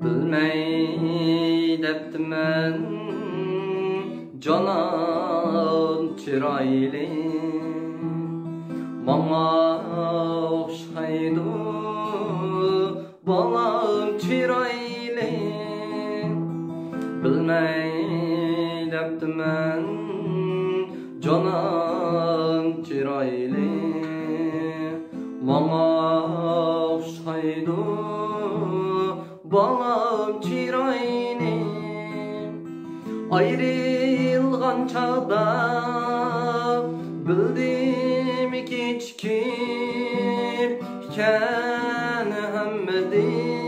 Bilmey deptimen canan çirayli Bana okşaydı balam çirayli Bilmey deptimen canan çirayli Bana okşaydı balam çirayli Ayrılgan çağda bildim kiçkim iken hemmedin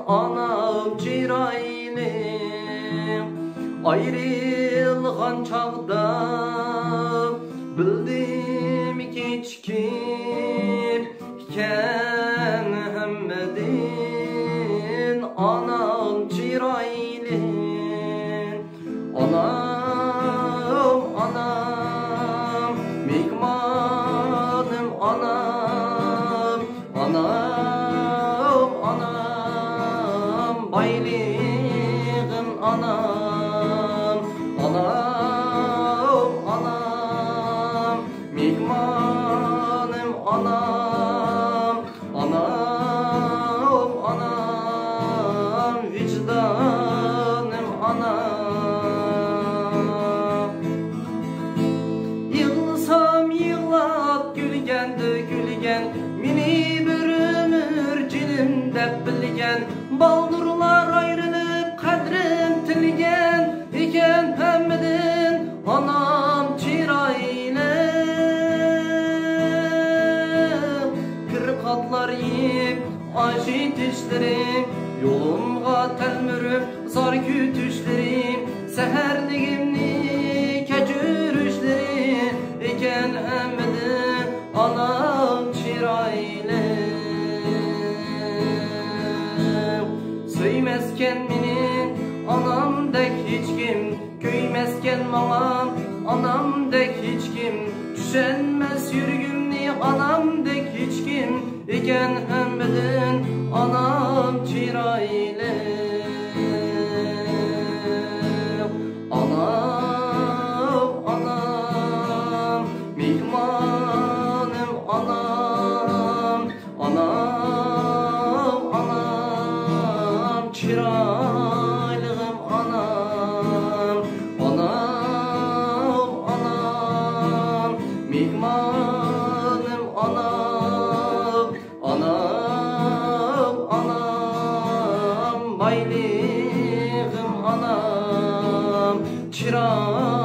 anam çirayli Ayrılgan çağda bildim kiçkim iken hemmedin anam çirayli Anam, anam, mikmanım anam Anam, anam, baylığım anam Anam, anam, mikmanım anam Anam, anam, vicdanım anam Mini bir ömür cilim dep bilgen Baldurlar ayrılıp kadrim tilgen İken hemmedin anam çirayli Kırık atlar yiyip acı dişlerim Yolumga telmürüp zar kütüşlerim Seherligimni kecürüşlerim İken hemmedin anam çirayli Söymezken meni anamdek hiç kim Köymezken bana anamdek hiç kim Düşenmez yürgümni anamdek hiç kim İken hemmedin anam çirayli Anam, anam, mikmanım anam Anam, anam, çiraylığım anam Anam, anam, mikmanım anam Anam, anam, baylığım anam Çiraylığım